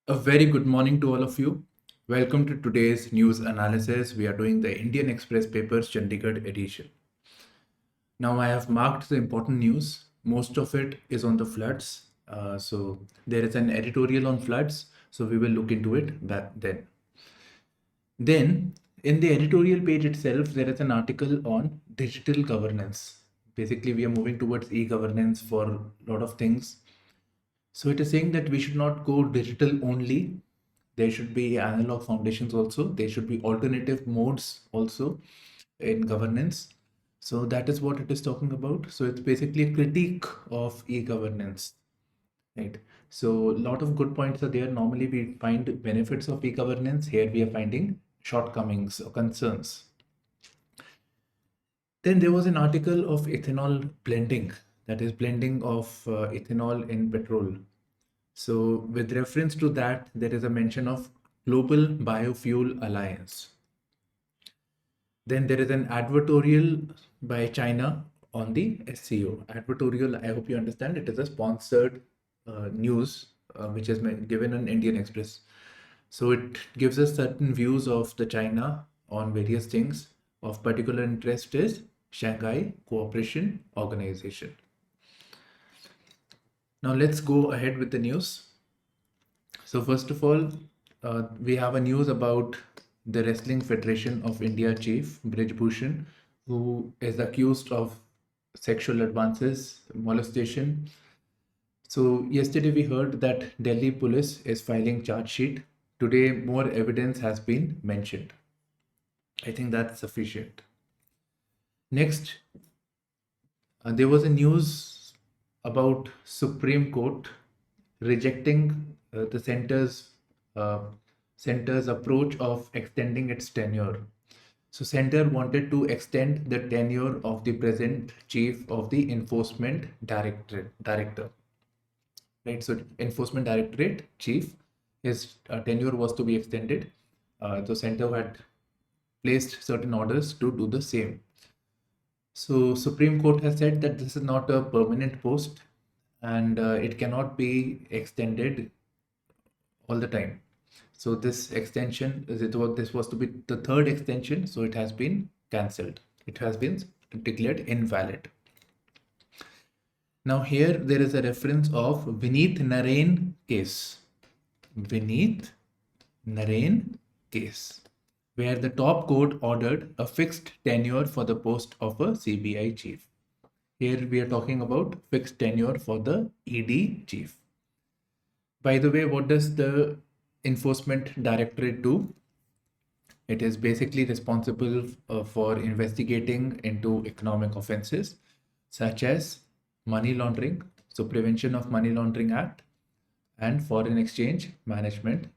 A very good morning to all of you. Welcome to today's news analysis. We are doing the Indian Express Papers Chandigarh edition. Now, I have marked the important news. Most of it is on the floods. So, there is an editorial on floods. So, we will look into it then. Then, in the editorial page itself, there is an article on digital governance. Basically, we are moving towards e governance for a lot of things. So it is saying that we should not go digital only. There should be analog foundations also. There should be alternative modes also in governance. So that is what it is talking about. So it's basically a critique of e-governance, right? So a lot of good points are there. Normally we find benefits of e-governance. Here we are finding shortcomings or concerns. Then there was an article of ethanol blending, that is blending of ethanol in petrol. So, with reference to that, there is a mention of Global Biofuel Alliance. Then there is an advertorial by China on the SCO. Advertorial, I hope you understand, it is a sponsored news which is given on Indian Express. So it gives us certain views of the China on various things. Of particular interest is Shanghai Cooperation Organization. Now let's go ahead with the news. So first of all, we have a news about the Wrestling Federation of India chief Brij Bhushan, who is accused of sexual advances, molestation. So yesterday we heard that Delhi police is filing charge sheet. Today more evidence has been mentioned. I think that's sufficient. Next, there was a news about Supreme Court rejecting the uh, center's approach of extending its tenure. So center wanted to extend the tenure of the present chief of the enforcement director, right? So enforcement directorate chief, his tenure was to be extended. The center had placed certain orders to do the same. So Supreme Court has said that this is not a permanent post and it cannot be extended all the time. So this extension, this was to be the third extension, so it has been cancelled. It has been declared invalid. Now here there is a reference of Vineet Narain case. Vineet Narain case, where the top court ordered a fixed tenure for the post of a CBI chief. Here we are talking about fixed tenure for the ED chief. By the way, what does the enforcement directorate do? It is basically responsible for investigating into economic offenses such as money laundering, so Prevention of Money Laundering Act, and Foreign Exchange Management.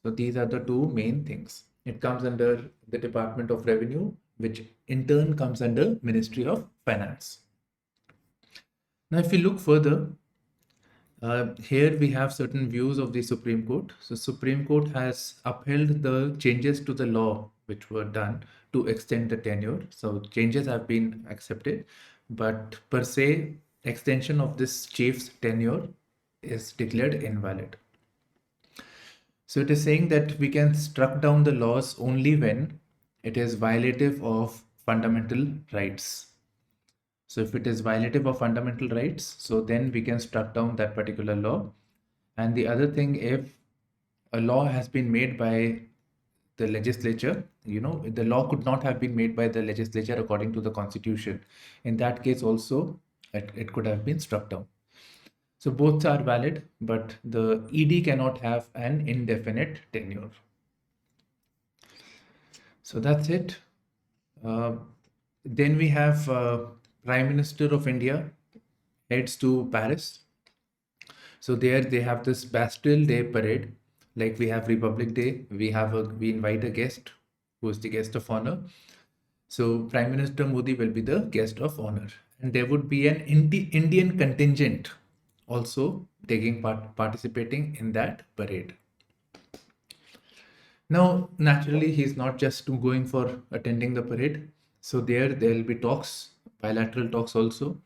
So these are the two main things. It comes under the Department of Revenue, which in turn comes under Ministry of Finance. Now, if you look further, here we have certain views of the Supreme Court. So Supreme Court has upheld the changes to the law which were done to extend the tenure. So changes have been accepted, but per se, extension of this chief's tenure is declared invalid. So it is saying that we can struck down the laws only when it is violative of fundamental rights. So if it is violative of fundamental rights, so then we can struck down that particular law. And the other thing, if a law has been made by the legislature, the law could not have been made by the legislature according to the constitution. In that case also, it could have been struck down. So both are valid, but the ED cannot have an indefinite tenure. So that's it. Then we have Prime Minister of India heads to Paris. So there they have this Bastille Day parade, like we have Republic Day. We invite a guest who is the guest of honor. So Prime Minister Modi will be the guest of honor, and there would be an Indian contingent also participating in that parade. Now, naturally, he's not just going for attending the parade. So there'll be talks, bilateral talks also.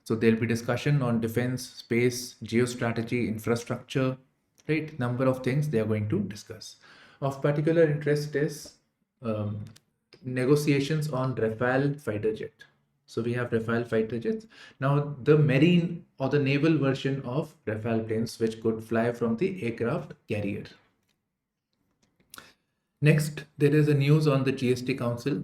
So there'll be discussion on defense, space, geostrategy, infrastructure, right? Number of things they are going to discuss. Of particular interest is um, negotiations on Rafale fighter jet. So we have Rafale fighter jets. Now the marine or the naval version of Rafale planes which could fly from the aircraft carrier. Next, there is a news on the GST Council.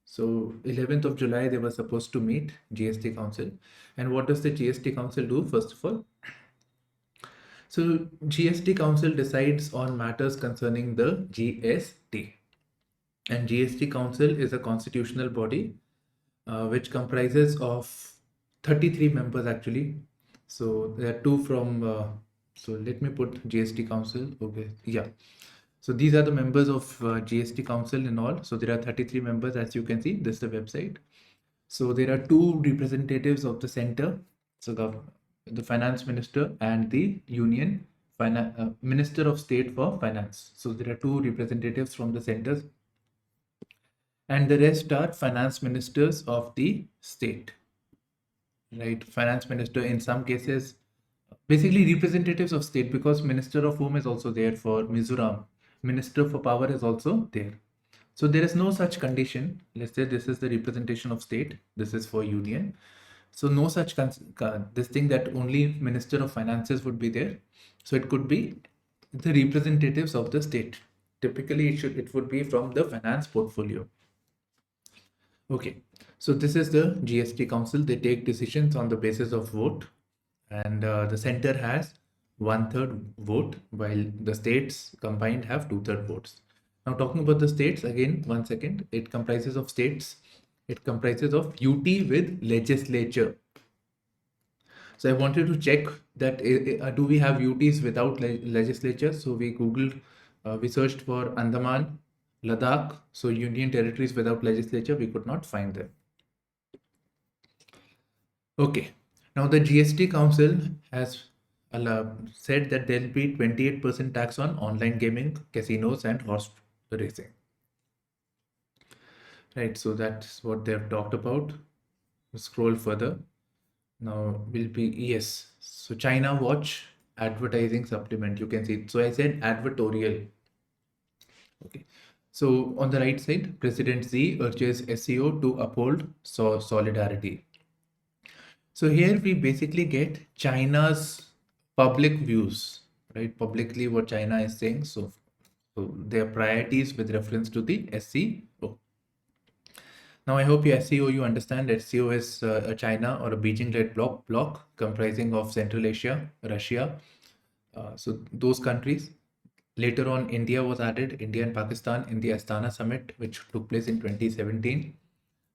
So 11th of July, they were supposed to meet GST Council. And what does the GST Council do? First of all, so GST Council decides on matters concerning the GST. And GST Council is a constitutional body which comprises of 33 members actually. So there are two from, so let me put GST Council. Okay, yeah. So these are the members of GST Council in all. So there are 33 members, as you can see. This is the website. So there are two representatives of the center. So the finance minister and the union minister of state for finance. So there are two representatives from the centers, and the rest are finance ministers of the state, right? Finance minister in some cases, basically representatives of state, because minister of home is also there for Mizoram, minister for power is also there. So there is no such condition. Let's say this is the representation of state, this is for union. So no such this thing that only minister of finances would be there. So it could be the representatives of the state. Typically it would be from the finance portfolio. Okay, so this is the GST Council. They take decisions on the basis of vote, and the center has 1/3 vote, while the states combined have 2/3 votes. Now talking about the states again, 1 second. It comprises of states. It comprises of UT with legislature. So I wanted to check that do we have UTs without legislature? So we googled, we searched for Andaman, Ladakh, so union territories without legislature, we could not find them. Okay, now the GST Council has said that there will be 28% tax on online gaming, casinos, and horse racing. Right, so that's what they have talked about. Scroll further. Now will be, yes. So China Watch advertising supplement. You can see it. So I said advertorial. Okay. So on the right side, President Xi urges SEO to uphold solidarity. So here we basically get China's public views, right? Publicly what China is saying. So their priorities with reference to the SEO. Now I hope you SEO, you understand that SEO is a China or a Beijing-led bloc comprising of Central Asia, Russia. So those countries. Later on, India was added, India and Pakistan in the Astana summit, which took place in 2017.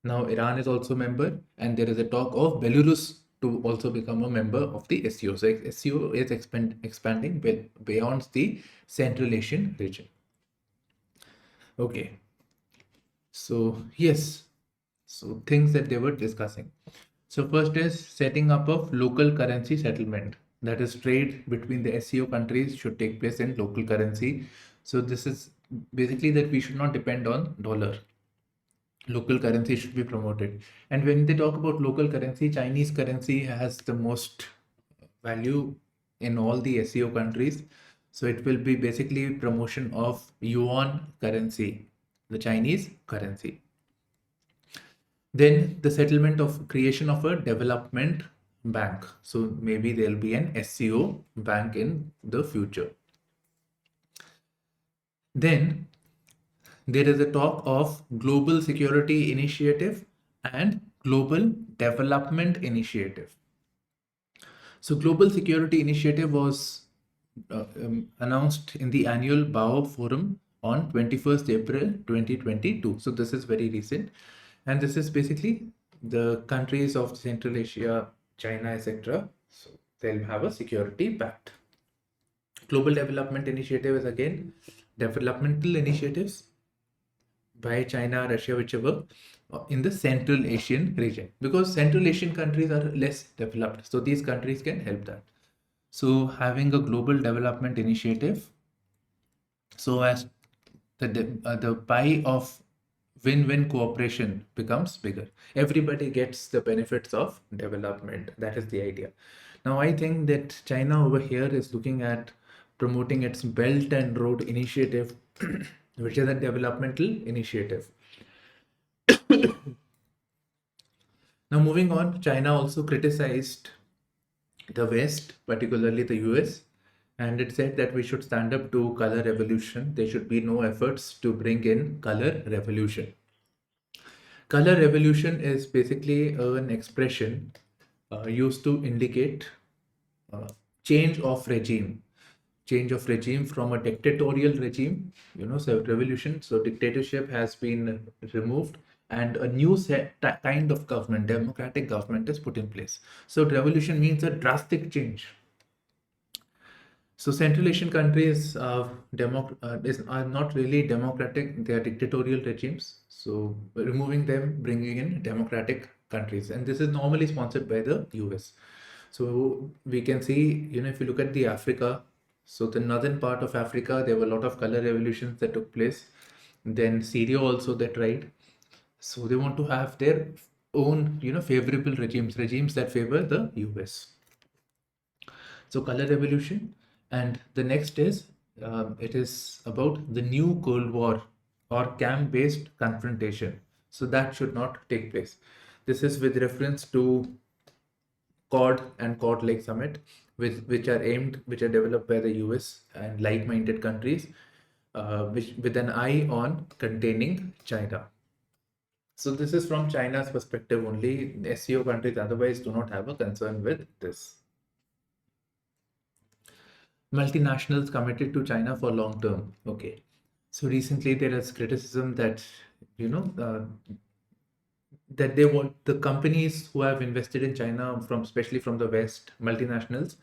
Now Iran is also a member, and there is a talk of Belarus to also become a member of the SEO. So SEO is expanding beyond the Central Asian region. Okay. So yes, so things that they were discussing. So first is setting up of local currency settlement. That is, trade between the SEO countries should take place in local currency. So this is basically that we should not depend on dollar. Local currency should be promoted. And when they talk about local currency, Chinese currency has the most value in all the SEO countries. So it will be basically promotion of yuan currency, the Chinese currency. Then the settlement of creation of a development bank. So maybe there'll be an SEO bank in the future. Then there is a talk of global security initiative and global development initiative. So global security initiative was announced in the annual BAO forum on 21st April 2022. So this is very recent. And this is basically the countries of Central Asia, China, etc. So they'll have a security pact. Global Development Initiative is again developmental initiatives by China, Russia, whichever, in the Central Asian region, because Central Asian countries are less developed. So these countries can help that. So having a global development initiative, so as the pie of win-win cooperation becomes bigger. Everybody gets the benefits of development. That is the idea. Now I think that China over here is looking at promoting its Belt and Road Initiative, which is a developmental initiative. Now, moving on, China also criticized the West, particularly the US, and it said that we should stand up to color revolution. There should be no efforts to bring in color revolution. Color revolution is basically an expression used to indicate uh, change of regime. Change of regime from a dictatorial regime, so revolution. So dictatorship has been removed and a new kind of government, democratic government is put in place. So revolution means a drastic change. So Central Asian countries are not really democratic, they are dictatorial regimes. So removing them, bringing in democratic countries. And this is normally sponsored by the US. So we can see, if you look at the Africa, so the northern part of Africa, there were a lot of color revolutions that took place. Then Syria also they tried. So they want to have their own, favorable regimes that favor the US. So color revolution. And the next is, it is about the new Cold War or camp-based confrontation. So that should not take place. This is with reference to Quad and Quad Lake Summit, which are developed by the US and like-minded countries, which with an eye on containing China. So this is from China's perspective only. SCO countries otherwise do not have a concern with this. Multinationals committed to China for long term. Okay. So recently there is criticism that, that they want the companies who have invested in China especially from the West, multinationals,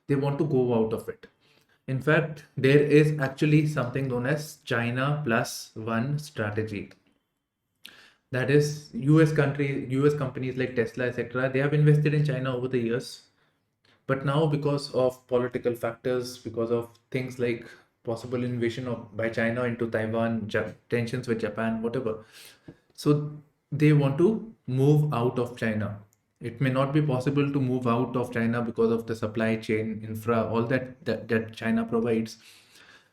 they want to go out of it. In fact, there is actually something known as China plus one strategy. That is US companies like Tesla, etc. They have invested in China over the years. But now, because of political factors, because of things like possible invasion by China into Taiwan, tensions with Japan, whatever, so they want to move out of China. It may not be possible to move out of China because of the supply chain, infra, all that China provides.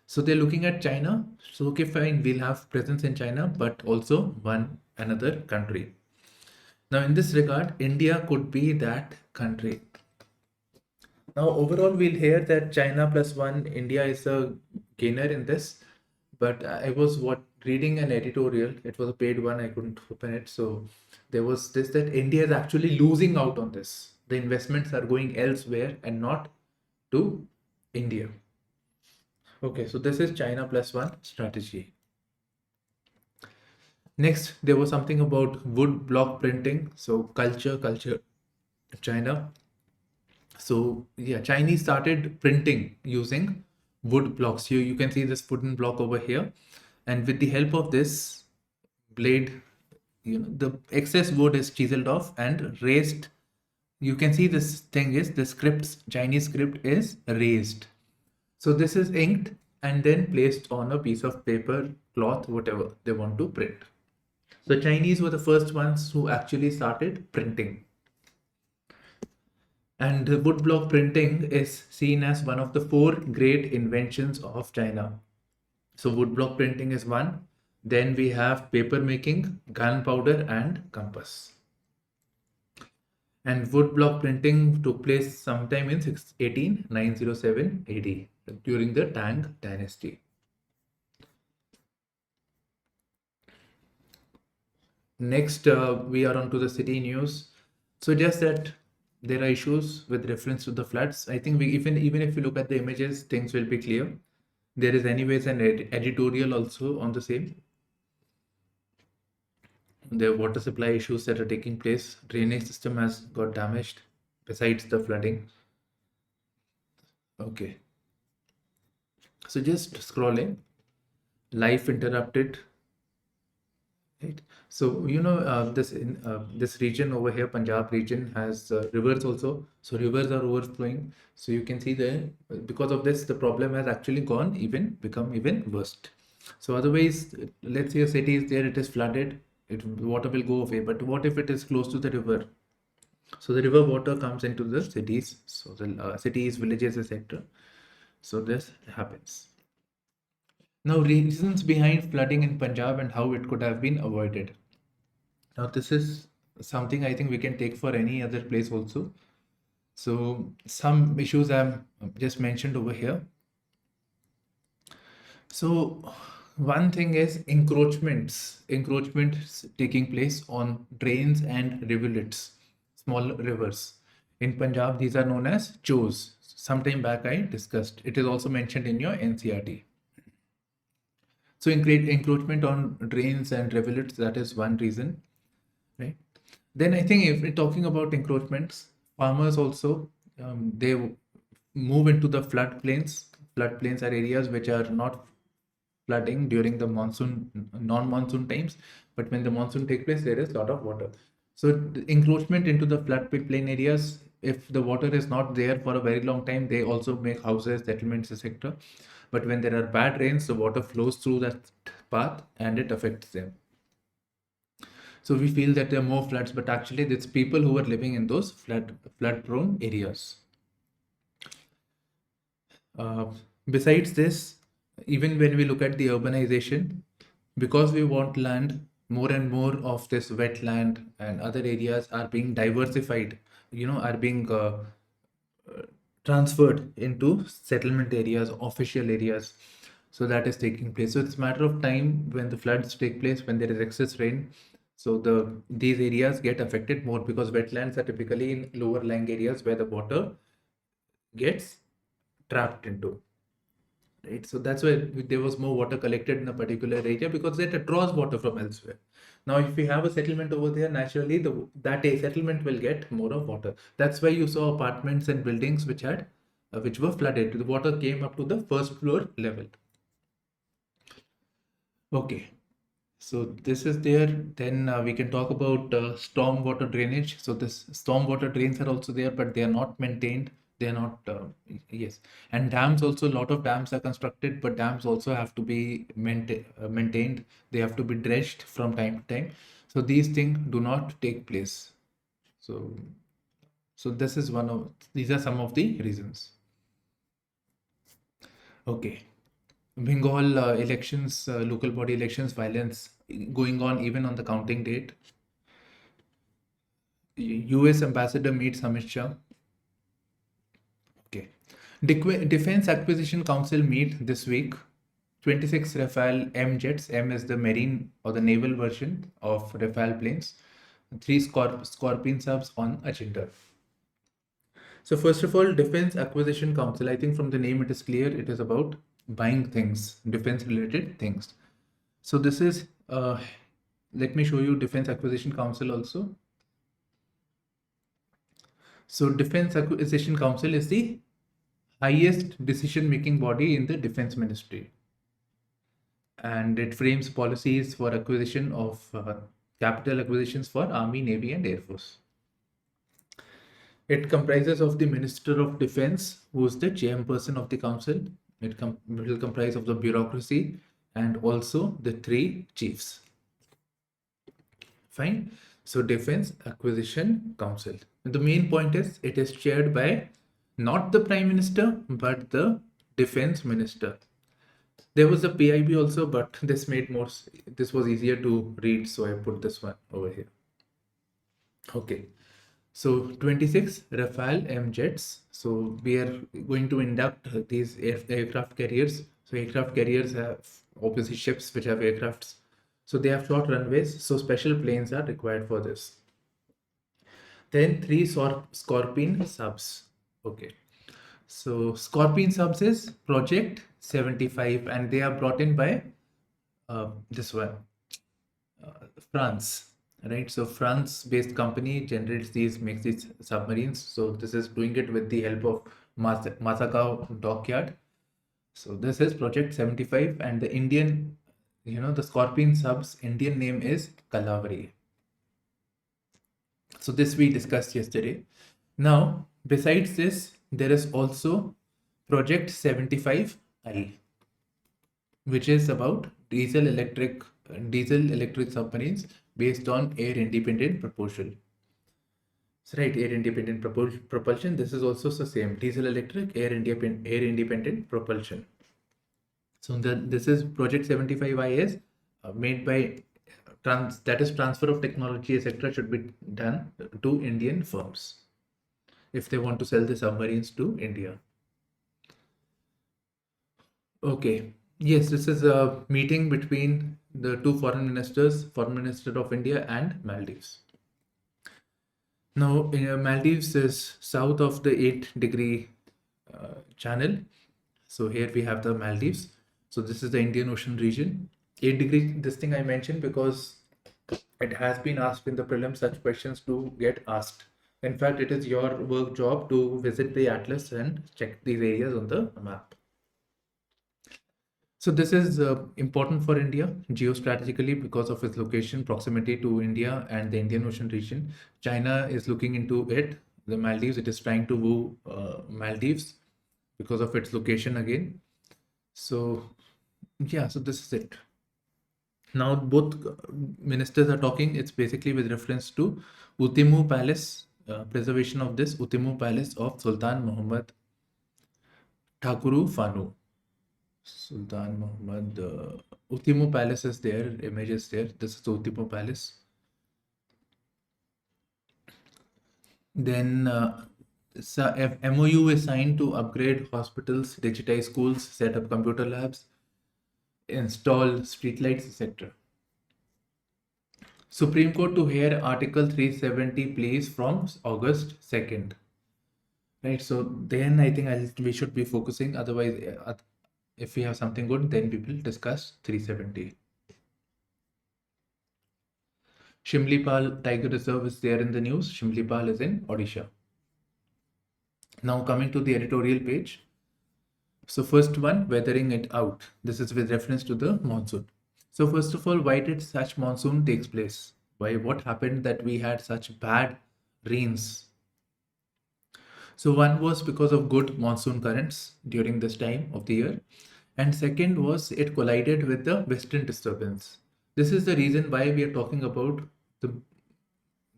So they're looking at China. So okay, fine, we'll have presence in China, but also another country. Now, in this regard, India could be that country. Now, overall, we'll hear that China plus one, India is a gainer in this. But I was reading an editorial. It was a paid one. I couldn't open it. So there was this that India is actually losing out on this. The investments are going elsewhere and not to India. Okay, so this is China plus one strategy. Next, there was something about wood block printing. So culture, China. So yeah, Chinese started printing using wood blocks. You can see this wooden block over here. And with the help of this blade, the excess wood is chiseled off and raised. You can see this thing is Chinese script is raised. So this is inked and then placed on a piece of paper, cloth, whatever they want to print. So Chinese were the first ones who actually started printing. And woodblock printing is seen as one of the four great inventions of China. So woodblock printing is one. Then we have paper making, gunpowder, and compass. And woodblock printing took place sometime in 18907 AD during the Tang dynasty. Next, we are on to the city news. So just that there are issues with reference to the floods. I think even if you look at the images, things will be clear. There is anyways an editorial also on the same. There are water supply issues that are taking place. Drainage system has got damaged besides the flooding. Okay. So just scrolling. Life interrupted. Right. So this region over here, Punjab region, has rivers also. So rivers are overflowing. So you can see because of this, the problem has actually become even worse. So otherwise, let's say a city is there, it is flooded, water will go away. But what if it is close to the river? So the river water comes into the cities, so the cities, villages, etc. So this happens. Now, reasons behind flooding in Punjab and how it could have been avoided. Now, this is something I think we can take for any other place also. So, some issues I've just mentioned over here. So, one thing is encroachments taking place on drains and rivulets, small rivers. In Punjab, these are known as chos. Sometime back I discussed. It is also mentioned in your NCRT. So, encroachment on drains and rivulets, that is one reason, right? Then I think if we're talking about encroachments, farmers also they move into the floodplains. Floodplains are areas which are not flooding during the non-monsoon times, but when the monsoon takes place, there is a lot of water. So the encroachment into the floodplain areas, if the water is not there for a very long time, they also make houses, settlements, etc. But when there are bad rains, the water flows through that path and it affects them. So we feel that there are more floods, but actually it's people who are living in those flood-prone areas. Uh, Besides this, even when we look at the urbanization, because we want land, more and more of this wetland and other areas are being diversified, are being transferred into settlement areas, official areas. So that is taking place. So it's a matter of time when the floods take place, when there is excess rain. So these areas get affected more because wetlands are typically in lower lying areas where the water gets trapped into. Right, so that's why there was more water collected in a particular area because it draws water from elsewhere. Now, if we have a settlement over there, naturally that a settlement will get more of water. That's why you saw apartments and buildings which were flooded. The water came up to the first floor level. Okay, so this is there. Then we can talk about storm water drainage. So this storm water drains are also there, but they are not maintained. They are not, yes. And dams also, a lot of dams are constructed, but dams also have to be maintained. They have to be dredged from time to time. So these things do not take place. So this is these are some of the reasons. Okay. Bengal elections, local body elections, violence going on even on the counting date. US Ambassador meets Amit Shah. Okay. Defense Acquisition Council meet this week. 26 Rafale M jets. M is the marine or the naval version of Rafale planes. 3 Scorpion subs on agenda. So first of all, Defense Acquisition Council. I think from the name it is clear it is about buying things, defense-related things. So this is. Let me show you Defense Acquisition Council also. So Defense Acquisition Council is the highest decision-making body in the Defense Ministry. And it frames policies for acquisition of capital acquisitions for Army, Navy, and Air Force. It comprises of the Minister of Defense, who is the chairperson of the council. It will comprise of the bureaucracy and also the 3 chiefs. Fine. So Defense Acquisition Council. And the main point is it is chaired by not the Prime Minister, but the Defense Minister. There was a PIB also, but this was easier to read, so I put this one over here. Okay. So 26 Rafale M jets. So we are going to induct these aircraft carriers. So aircraft carriers have obviously ships which have aircrafts. So they have short runways. So special planes are required for this. Then 3 Scorpion subs. Okay. So Scorpion subs is Project 75 and they are brought in by this one, France. Right, so France-based company makes these submarines. So this is doing it with the help of Masakawa Dockyard. So this is Project 75, and the Indian, the Scorpion subs Indian name is Kalavari. So this we discussed yesterday. Now, besides this, there is also Project 75I, which is about diesel electric submarines based on air independent propulsion. So, right, air independent propulsion. This is also the same. Diesel electric, air independent propulsion. So this is Project 75 IS made by that is transfer of technology, etc. should be done to Indian firms if they want to sell the submarines to India. Okay. Yes, this is a meeting between the two foreign ministers, Foreign Minister of India and Maldives. Now, Maldives is south of the 8-degree channel. So here we have the Maldives. So this is the Indian Ocean region. 8-degree, this thing I mentioned because it has been asked in the prelims, such questions do get asked. In fact, it is your work job to visit the atlas and check these areas on the map. So this is important for India geostrategically because of its location, proximity to India and the Indian Ocean region. China is looking into it. The Maldives, it is trying to woo Maldives because of its location again. So yeah, so this is it. Now both ministers are talking. It's basically with reference to Utimu Palace, preservation of this Utimu Palace of Sultan Muhammad Thakuru Fanu. Sultan Muhammad. Utimu Palace is there, images there. This is the Utimu Palace. Then MOU is signed to upgrade hospitals, digitize schools, set up computer labs, install streetlights, etc. Supreme Court to hear Article 370 pleas from August 2nd. Right, so then I think we should be focusing. Otherwise, if we have something good, then we will discuss 370. Shimlipal Tiger Reserve is there in the news. Shimlipal is in Odisha. Now coming to the editorial page. So first one, weathering it out. This is with reference to the monsoon. So first of all, why did such monsoon takes place? What happened that we had such bad rains? So one was because of good monsoon currents during this time of the year. And second was it collided with the western disturbance. This is the reason why we are talking about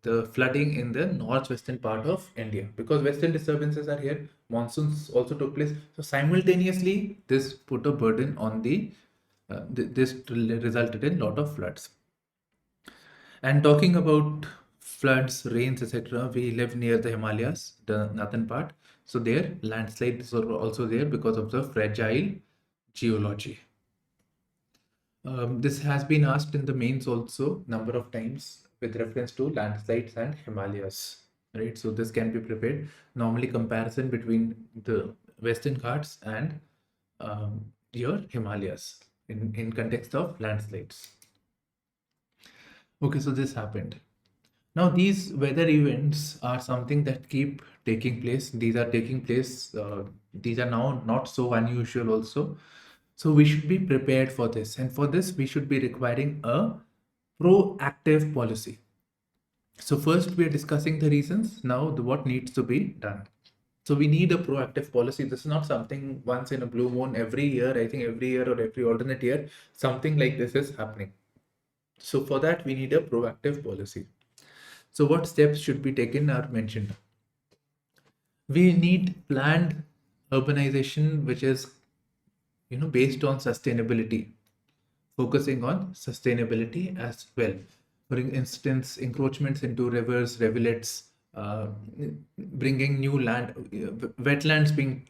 the flooding in the northwestern part of India, because western disturbances are here, monsoons also took place. So simultaneously, this put a burden on this resulted in lot of floods. And talking about floods, rains, etc., we live near the Himalayas, the northern part. So there, landslides are also there because of the fragile geology. This has been asked in the mains also number of times with reference to landslides and Himalayas, right? So this can be prepared. Normally comparison between the Western Ghats and your Himalayas in context of landslides. Okay, so this happened. Now these weather events are something that keep taking place. These are taking place. These are now not so unusual also. So we should be prepared for this. And for this, we should be requiring a proactive policy. So first we are discussing the reasons. Now what needs to be done. So we need a proactive policy. This is not something once in a blue moon every year. I think every year or every alternate year, something like this is happening. So for that, we need a proactive policy. So what steps should be taken are mentioned. We need planned urbanization, which is based on sustainability, focusing on sustainability as well. For instance, encroachments into rivers, rivulets, bringing new land, wetlands being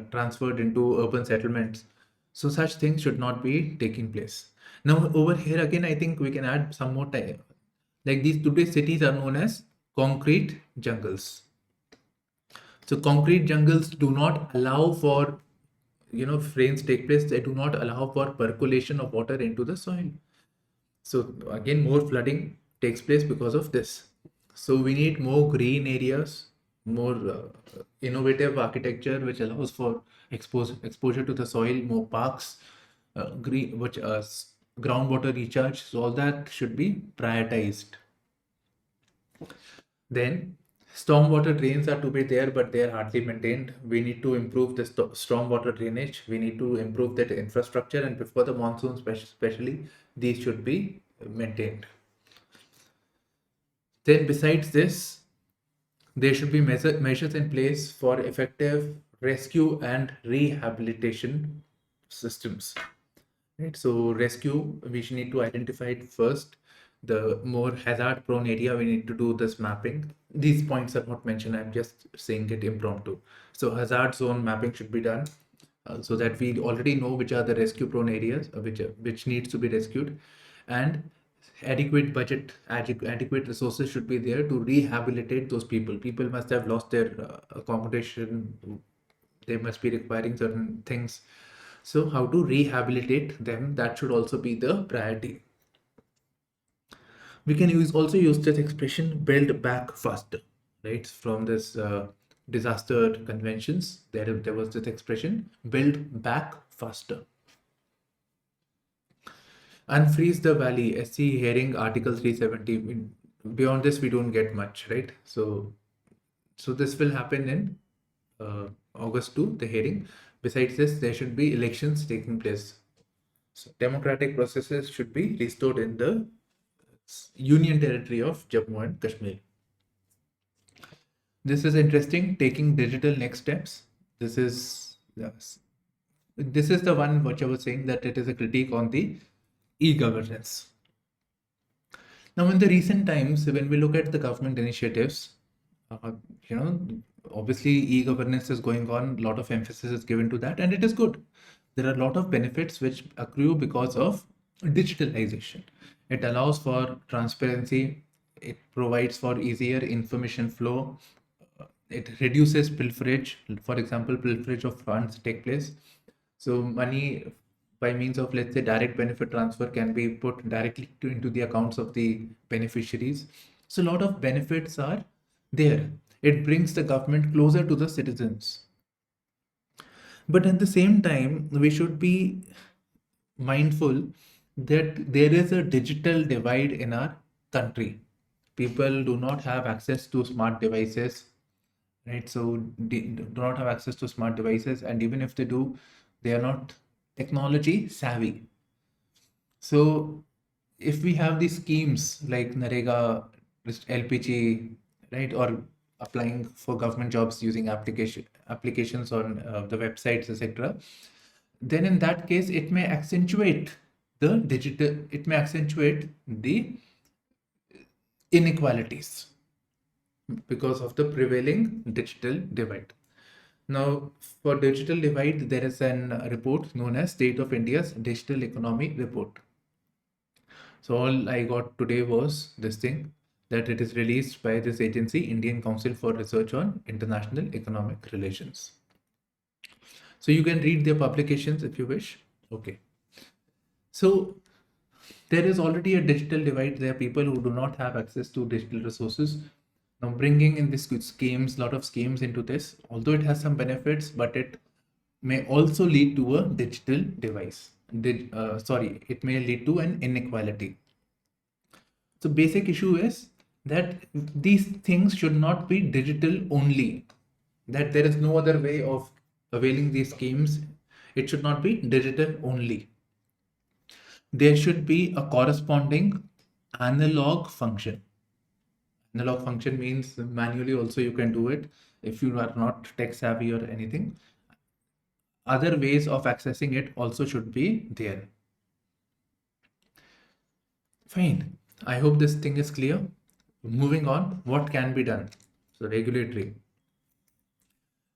transferred into urban settlements. So such things should not be taking place. Now over here again, I think we can add some more time. Like these today's cities are known as concrete jungles. So concrete jungles do not allow for if rains take place, they do not allow for percolation of water into the soil. So again, more flooding takes place because of this. So we need more green areas, more innovative architecture which allows for exposure to the soil, more parks, green, which groundwater recharge. So all that should be prioritized. Then stormwater drains are to be there, but they are hardly maintained. We need to improve the stormwater drainage. We need to improve that infrastructure, and before the monsoon, especially, these should be maintained. Then besides this, There should be measures in place for effective rescue and rehabilitation systems. Right, so rescue, we should need to identify it first. The more hazard prone area, we need to do this mapping. These points are not mentioned, I'm just saying it impromptu. So hazard zone mapping should be done, so that we already know which are the rescue prone areas, which needs to be rescued, and adequate budget, adequate resources should be there to rehabilitate those people. People must have lost their accommodation, they must be requiring certain things. So how to rehabilitate them, that should also be the priority. We can also use this expression, build back faster, right? From this disaster conventions, there was this expression, build back faster. Unfreeze the valley, SC hearing Article 370. Beyond this, we don't get much, right? So this will happen in August 2, the hearing. Besides this, there should be elections taking place. So democratic processes should be restored in the Union Territory of Jammu and Kashmir. This is interesting, taking digital next steps. This is the one which I was saying, that it is a critique on the e-governance. Now, in the recent times, when we look at the government initiatives, you know, obviously e-governance is going on, a lot of emphasis is given to that, and it is good. There are a lot of benefits which accrue because of digitalization. It allows for transparency, it provides for easier information flow, it reduces pilferage. For example, pilferage of funds take place. So money by means of, let's say, direct benefit transfer can be put directly into the accounts of the beneficiaries. So a lot of benefits are there. It brings the government closer to the citizens. But at the same time, we should be mindful that there is a digital divide in our country. People do not have access to smart devices, right? So they do not have access to smart devices, and even if they do, they are not technology savvy. So if we have these schemes like Narega, LPG, right, or applying for government jobs using applications on the websites, etc., then in that case it may accentuate the inequalities because of the prevailing digital divide. Now, for digital divide, there is an report known as State of India's Digital Economy Report. So all I got today was this thing, that it is released by this agency, Indian Council for Research on International Economic Relations. So you can read their publications if you wish. Okay. So there is already a digital divide. There are people who do not have access to digital resources. Now bringing in this schemes, lot of schemes into this, although it has some benefits, but it may also lead to a digital device. It may lead to an inequality. So basic issue is that these things should not be digital only, that there is no other way of availing these schemes. It should not be digital only. There should be a corresponding analog function. Analog function means manually also you can do it if you are not tech savvy or anything. Other ways of accessing it also should be there. Fine. I hope this thing is clear. Moving on, what can be done? So regulatory.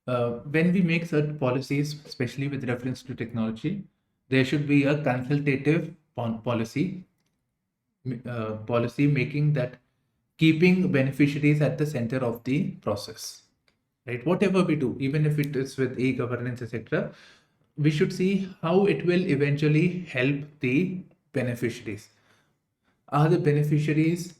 When we make certain policies, especially with reference to technology, there should be a consultative policy making, that keeping beneficiaries at the center of the process, right? Whatever we do, even if it is with e-governance, etc., we should see how it will eventually help the beneficiaries. Are the beneficiaries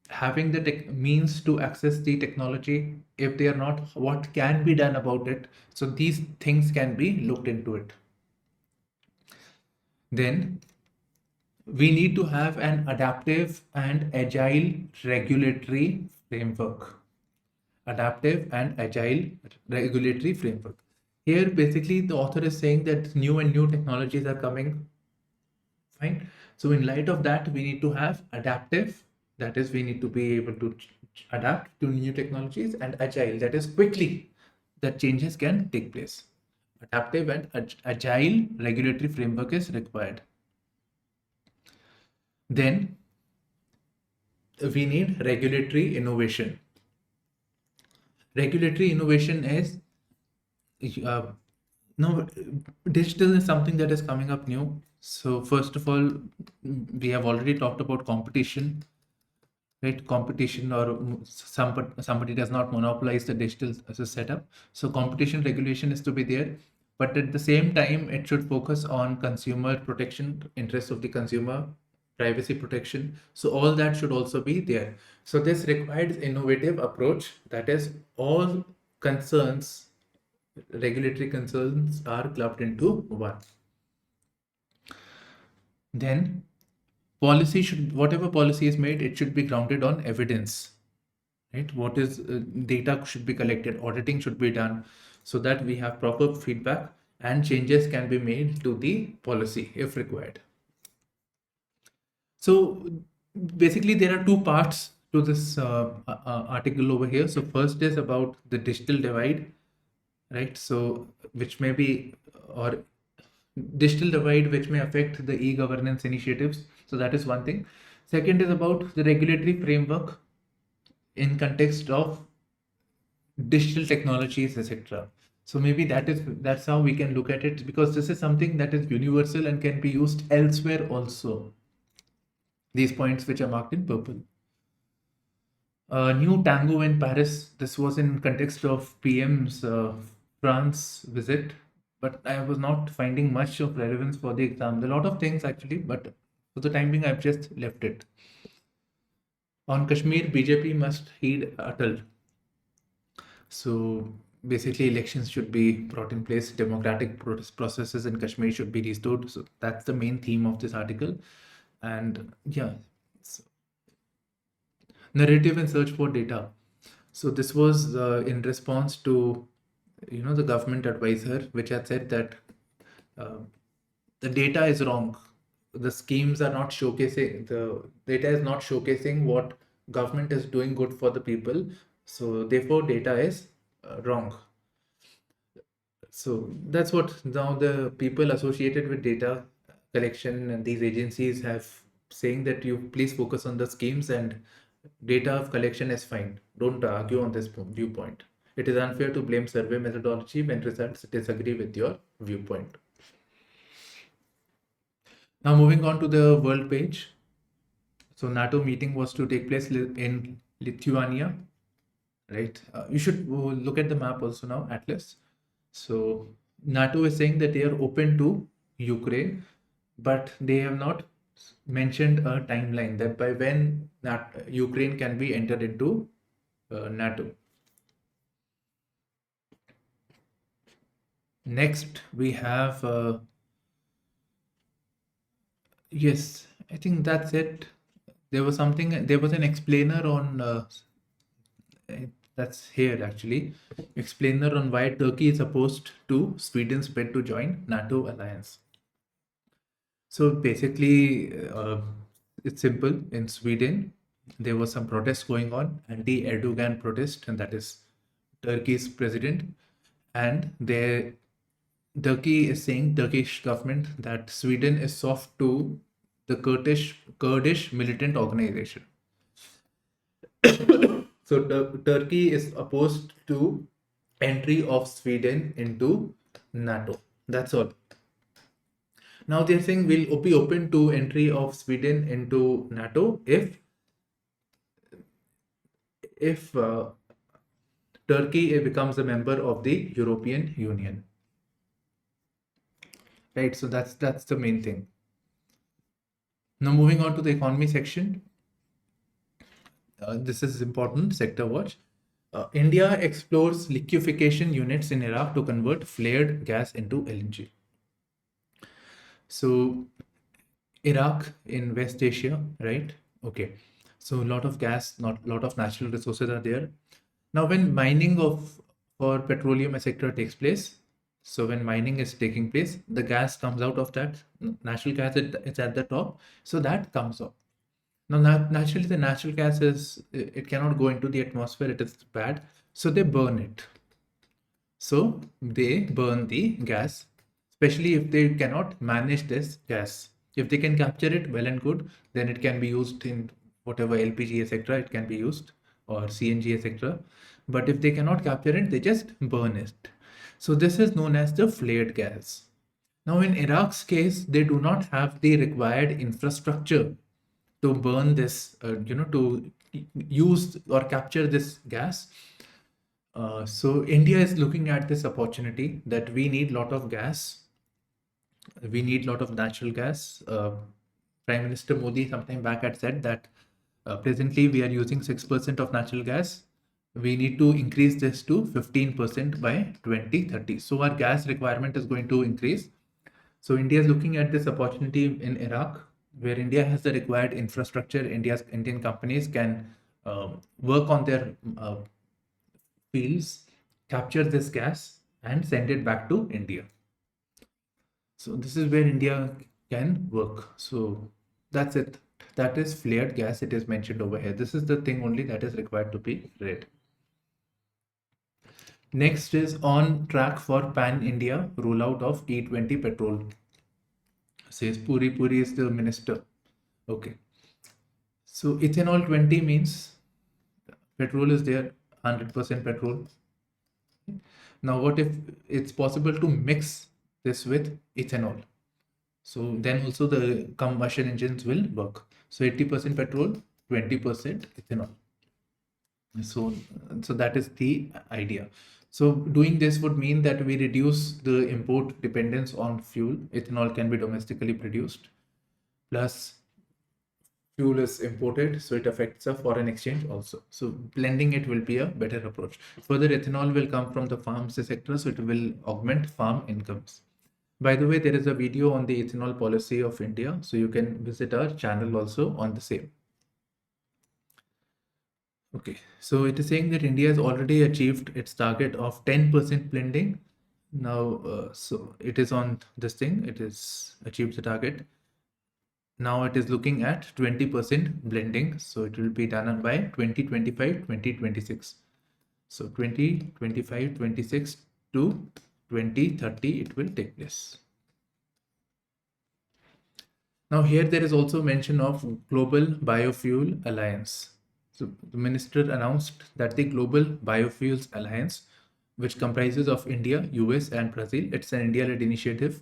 having the means to access the technology? If they are not, what can be done about it? So these things can be looked into it. Then we need to have an adaptive and agile regulatory framework. Adaptive and agile regulatory framework. Here, basically, the author is saying that new technologies are coming. Fine. So in light of that, we need to have adaptive, that is, we need to be able to adapt to new technologies, and agile, that is quickly that changes can take place. Adaptive and agile regulatory framework is required. Then we need regulatory innovation. Regulatory innovation is uh, no, digital is something that is coming up new. So first of all, we have already talked about competition, right? Competition, or somebody does not monopolize the digital as a setup. So competition regulation is to be there, but at the same time, it should focus on consumer protection, interests of the consumer, privacy protection. So all that should also be there. So this requires innovative approach, that is all concerns, regulatory concerns are clubbed into one. Then policy should, whatever policy is made, it should be grounded on evidence, right? What is data should be collected, auditing should be done, so that we have proper feedback and changes can be made to the policy if required. So basically there are two parts to this article over here. So first is about the digital divide, right? So which may be, or digital divide which may affect the e-governance initiatives. So that is one thing. Second is about the regulatory framework in context of digital technologies, etc. So maybe that's how we can look at it, because this is something that is universal and can be used elsewhere also. These points which are marked in purple. New Tango in Paris. This was in context of PM's France visit, but I was not finding much of relevance for the exam. There are a lot of things actually, but for the time being, I've just left it. On Kashmir, BJP must heed Atal. So basically, elections should be brought in place. Democratic processes in Kashmir should be restored. So that's the main theme of this article. And yeah, so narrative and search for data. So this was in response to, the government advisor, which had said that the data is wrong. The schemes are not showcasing, the data is not showcasing what government is doing good for the people. So therefore, data is wrong. So that's what now the people associated with data collection and these agencies have saying, that you please focus on the schemes, and data collection is fine. Don't argue on this viewpoint. It is unfair to blame survey methodology when results disagree with your viewpoint. Now moving on to the world page. So NATO meeting was to take place in Lithuania, right? You should look at the map also now, Atlas. So NATO is saying that they are open to Ukraine, but they have not mentioned a timeline that by when Ukraine can be entered into NATO. Next, we have yes, I think that's it. There was an explainer on that's here actually, explainer on why Turkey is opposed to Sweden's bid to join NATO alliance. So basically, it's simple. In Sweden, there was some protest going on, anti-Erdogan protest, and that is Turkey's president. And Turkey is saying, Turkish government, that Sweden is soft to the Kurdish militant organization. So Turkey is opposed to entry of Sweden into NATO. That's all. Now they're saying we'll be open to entry of Sweden into NATO if Turkey becomes a member of the European Union. Right, so that's the main thing. Now moving on to the economy section. This is important, sector watch. India explores liquefaction units in Iraq to convert flared gas into LNG. So Iraq in West Asia, right? Okay. So a lot of gas, not a lot of natural resources are there. Now, when mining for petroleum sector takes place, so when mining is taking place, the gas comes out of that natural gas. It's at the top, so that comes up. Now, naturally, the natural gas it cannot go into the atmosphere. It is bad. So they burn it. So they burn the gas, especially if they cannot manage this gas. If they can capture it, well and good, then it can be used in whatever LPG, etc. It can be used, or CNG, etc. But if they cannot capture it, they just burn it. So this is known as the flared gas. Now, in Iraq's case, they do not have the required infrastructure to burn this, to use or capture this gas. So India is looking at this opportunity that we need lot of gas, we need lot of natural gas. Prime Minister Modi sometime back had said that presently we are using 6% of natural gas. We need to increase this to 15% by 2030. So our gas requirement is going to increase. So India is looking at this opportunity in Iraq, where India has the required infrastructure. Indian companies can work on their fields, capture this gas, and send it back to India. So this is where India can work. So that's it. That is flared gas. It is mentioned over here. This is the thing only that is required to be read. Next is on track for pan-India rollout of E20 petrol. Says Puri. Puri is the minister. Okay. So ethanol 20 means petrol is there, 100% petrol. Now, what if it's possible to mix this with ethanol? So then also the combustion engines will work. So 80% petrol, 20% ethanol. So that is the idea. So doing this would mean that we reduce the import dependence on fuel. Ethanol can be domestically produced. Plus fuel is imported, so it affects the foreign exchange also. So blending it will be a better approach. Further, ethanol will come from the farms sector, so it will augment farm incomes. By the way, there is a video on the ethanol policy of India, so you can visit our channel also on the same. Okay, so it is saying that India has already achieved its target of 10% blending. Now, so it is on this thing, it is achieved the target. Now it is looking at 20% blending. So it will be done by 2025, 2026. So 2025, 26 to 2030, it will take place. Now here there is also mention of Global Biofuel Alliance. So the minister announced that the Global Biofuels Alliance, which comprises of India, US and Brazil, it's an India-led initiative.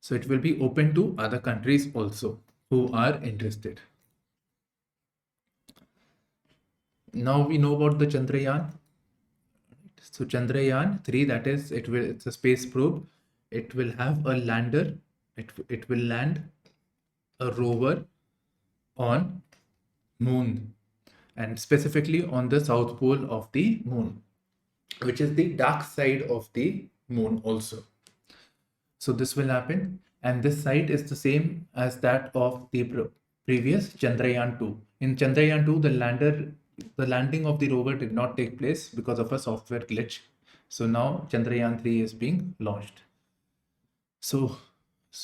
So it will be open to other countries also who are interested. Now we know about the Chandrayaan. So Chandrayaan 3, that is, it's a space probe. It will have a lander. It will land a rover on moon, and specifically on the south pole of the moon, which is the dark side of the moon also. So this will happen, and this site is the same as that of the previous Chandrayaan 2. In Chandrayaan 2, the landing of the rover did not take place because of a software glitch. So now Chandrayaan 3 is being launched. So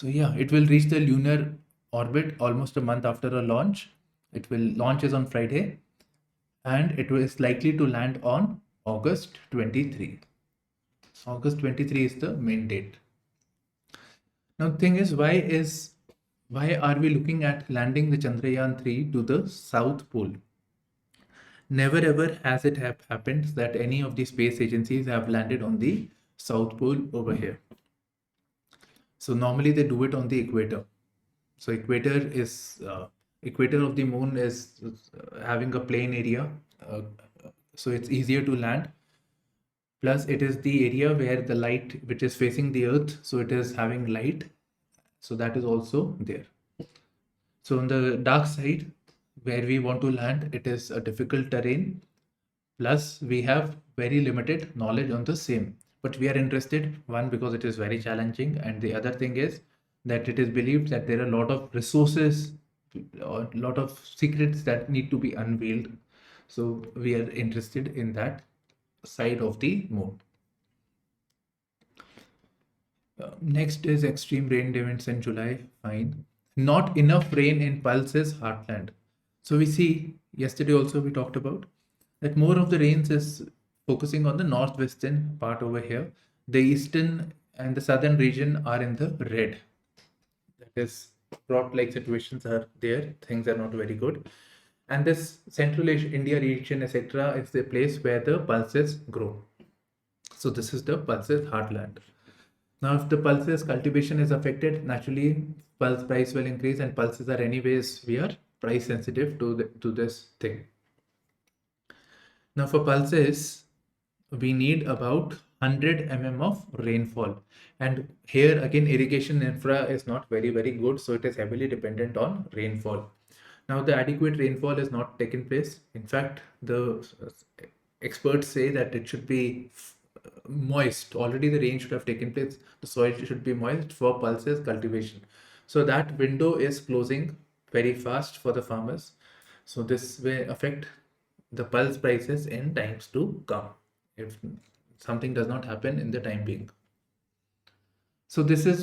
yeah, it will reach the lunar orbit almost a month after a launch. It will launch is on Friday, and it is likely to land on August 23. August 23 is the main date. Now the thing is, why are we looking at landing the Chandrayaan 3 to the South Pole? Never ever has it happened that any of the space agencies have landed on the South Pole over here. So normally they do it on the equator. So equator of the moon is having a plain area, so it's easier to land. Plus it is the area where the light which is facing the earth, so it is having light, so that is also there. So on the dark side where we want to land, it is a difficult terrain, plus we have very limited knowledge on the same, but we are interested, one, because it is very challenging, and the other thing is that it is believed that there are a lot of resources or a lot of secrets that need to be unveiled. So we are interested in that side of the moon. Next is extreme rain events in July. Fine. Not enough rain in Pulse's heartland. So we see, yesterday also we talked about that more of the rains is focusing on the northwestern part over here. The eastern and the southern region are in the red. That is, drought like situations are there, things are not very good. And this Central India region, etc., is the place where the pulses grow. So this is the pulses heartland. Now, if the pulses cultivation is affected, naturally pulse price will increase, and pulses are anyways, we are price sensitive to this thing. Now for pulses, we need about 100 mm of rainfall. And here again, irrigation infra is not very good, so it is heavily dependent on rainfall. Now the adequate rainfall is not taken place. In fact, the experts say that it should be moist. Already the rain should have taken place. The soil should be moist for pulses cultivation. So that window is closing very fast for the farmers. So this will affect the pulse prices in times to come if something does not happen in the time being. So this is